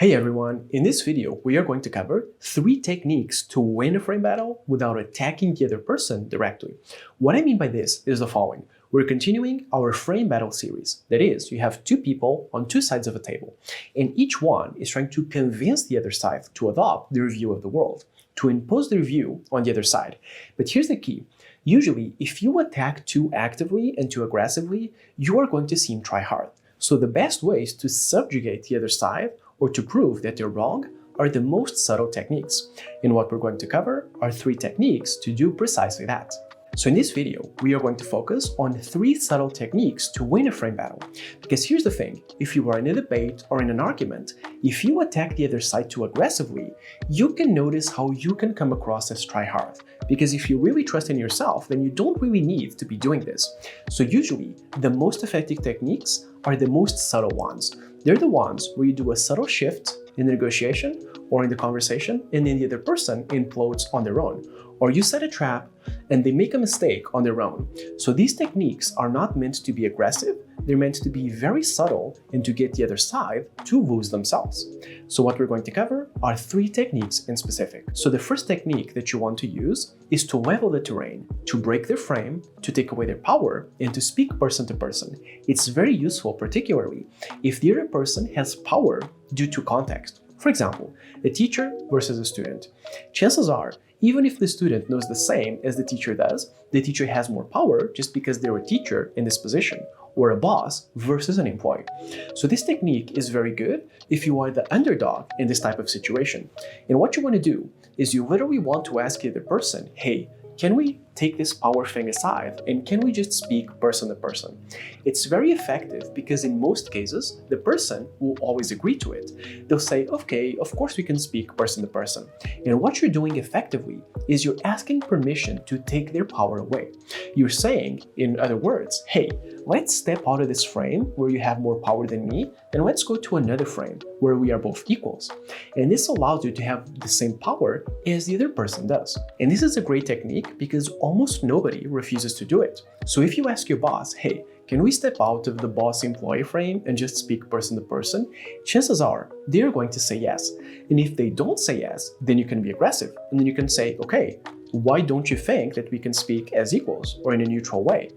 Hey everyone, in this video we are going to cover 3 techniques to win a frame battle without attacking the other person directly. What I mean by this is the following. We're continuing our frame battle series. That is, you have 2 people on 2 sides of a table, and each one is trying to convince the other side to adopt their view of the world, to impose their view on the other side. But here's the key. Usually, if you attack too actively and too aggressively, you are going to seem try hard. So the best ways to subjugate the other side or to prove that they're wrong are the most subtle techniques. And what we're going to cover are 3 techniques to do precisely that. So in this video, we are going to focus on 3 subtle techniques to win a frame battle. Because here's the thing, if you are in a debate or in an argument, if you attack the other side too aggressively, you can notice how you can come across as try hard. Because if you really trust in yourself, then you don't really need to be doing this. So usually, the most effective techniques are the most subtle ones. They're the ones where you do a subtle shift in the negotiation or in the conversation, and then the other person implodes on their own. Or you set a trap and they make a mistake on their own. So these techniques are not meant to be aggressive, they're meant to be very subtle and to get the other side to lose themselves. So what we're going to cover are 3 techniques in specific. So the first technique that you want to use is to level the terrain, to break their frame, to take away their power, and to speak person to person. It's very useful, particularly if the other person has power due to context. For example, a teacher versus a student. Chances are, even if the student knows the same as the teacher does, the teacher has more power just because they're a teacher in this position, or a boss versus an employee. So this technique is very good if you are the underdog in this type of situation. And what you want to do is you literally want to ask the other person, hey, can we take this power thing aside and can we just speak person to person? It's very effective because in most cases, the person will always agree to it. They'll say, okay, of course we can speak person to person. And what you're doing effectively is you're asking permission to take their power away. You're saying, in other words, hey, let's step out of this frame where you have more power than me and let's go to another frame where we are both equals. And this allows you to have the same power as the other person does. And this is a great technique because almost nobody refuses to do it. So if you ask your boss, hey, can we step out of the boss-employee frame and just speak person to person? Chances are they're going to say yes. And if they don't say yes, then you can be aggressive. And then you can say, okay, why don't you think that we can speak as equals or in a neutral way?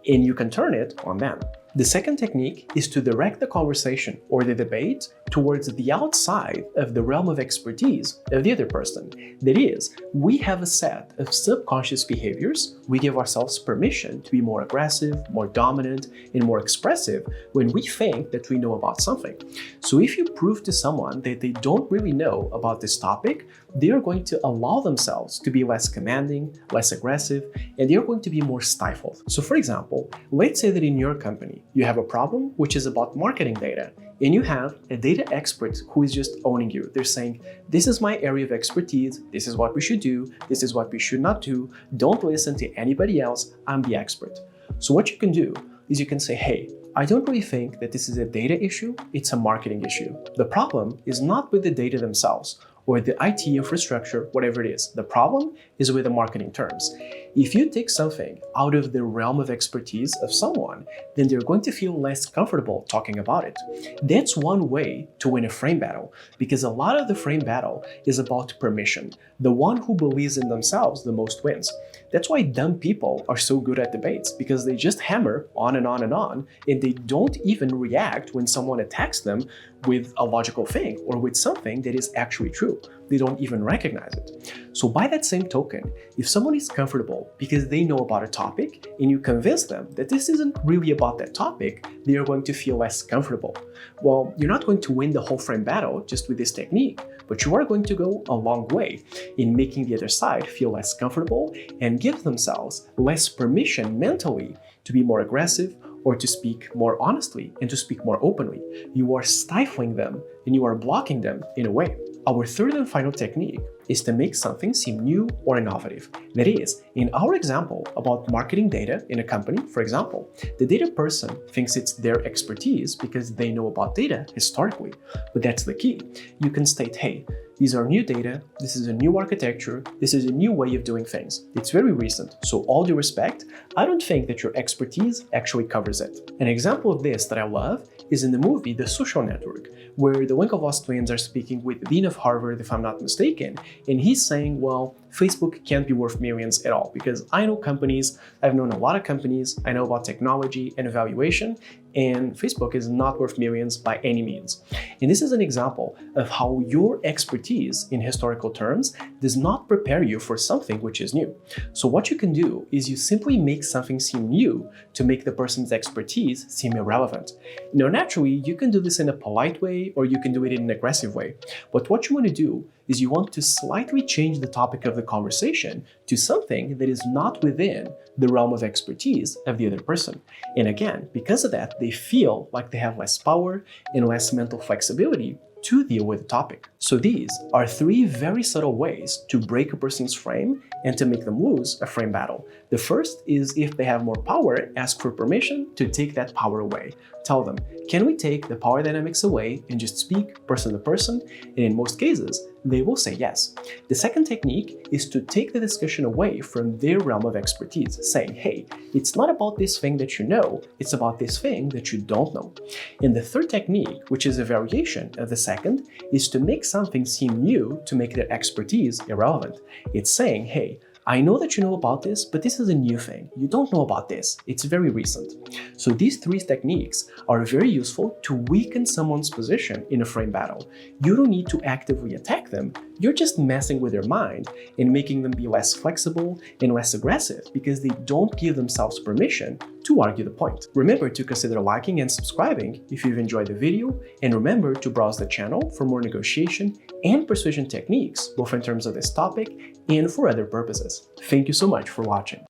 And you can turn it on them. The second technique is to direct the conversation or the debate towards the outside of the realm of expertise of the other person. That is, we have a set of subconscious behaviors. We give ourselves permission to be more aggressive, more dominant, and more expressive when we think that we know about something. So if you prove to someone that they don't really know about this topic, they are going to allow themselves to be less commanding, less aggressive, and they are going to be more stifled. So for example, let's say that in your company, you have a problem which is about marketing data, and you have a data expert who is just owning you. They're saying, this is my area of expertise, this is what we should do, this is what we should not do, don't listen to anybody else, I'm the expert. So what you can do is you can say, hey, I don't really think that this is a data issue, it's a marketing issue. The problem is not with the data themselves, or the IT infrastructure, whatever it is. The problem is with the marketing terms. If you take something out of the realm of expertise of someone, then they're going to feel less comfortable talking about it. That's one way to win a frame battle, because a lot of the frame battle is about permission. The one who believes in themselves the most wins. That's why dumb people are so good at debates, because they just hammer on and on and on, and they don't even react when someone attacks them with a logical thing or with something that is actually true. They don't even recognize it. So by that same token, if someone is comfortable because they know about a topic and you convince them that this isn't really about that topic, they are going to feel less comfortable. Well, you're not going to win the whole frame battle just with this technique, but you are going to go a long way in making the other side feel less comfortable and give themselves less permission mentally to be more aggressive or to speak more honestly and to speak more openly. You are stifling them and you are blocking them in a way. Our third and final technique is to make something seem new or innovative. That is, in our example about marketing data in a company, for example, the data person thinks it's their expertise because they know about data historically. But that's the key. You can state, hey, These are new data, this is a new architecture, this is a new way of doing things. It's very recent, so all due respect, I don't think that your expertise actually covers it. An example of this that I love is in the movie The Social Network, where the Winklevoss twins are speaking with the Dean of Harvard, if I'm not mistaken, and he's saying, well, Facebook can't be worth millions at all because I know companies, I've known a lot of companies, I know about technology and evaluation, and Facebook is not worth millions by any means. And this is an example of how your expertise in historical terms does not prepare you for something which is new. So what you can do is you simply make something seem new to make the person's expertise seem irrelevant. Now, naturally, you can do this in a polite way or you can do it in an aggressive way. But what you want to do is you want to slightly change the topic of the conversation to something that is not within the realm of expertise of the other person. And again, because of that, they feel like they have less power and less mental flexibility to deal with the topic. So these are 3 very subtle ways to break a person's frame and to make them lose a frame battle. The first is if they have more power, ask for permission to take that power away. Tell them, can we take the power dynamics away and just speak person to person? And in most cases, they will say yes. The second technique is to take the discussion away from their realm of expertise, saying, hey, it's not about this thing that you know, it's about this thing that you don't know. And the third technique, which is a variation of the second, is to make something seem new to make their expertise irrelevant. It's saying, hey, I know that you know about this, but this is a new thing. You don't know about this. It's very recent. So these 3 techniques are very useful to weaken someone's position in a frame battle. You don't need to actively attack them. You're just messing with their mind and making them be less flexible and less aggressive because they don't give themselves permission to argue the point. Remember to consider liking and subscribing if you've enjoyed the video, and remember to browse the channel for more negotiation and persuasion techniques, both in terms of this topic and for other purposes. Thank you so much for watching.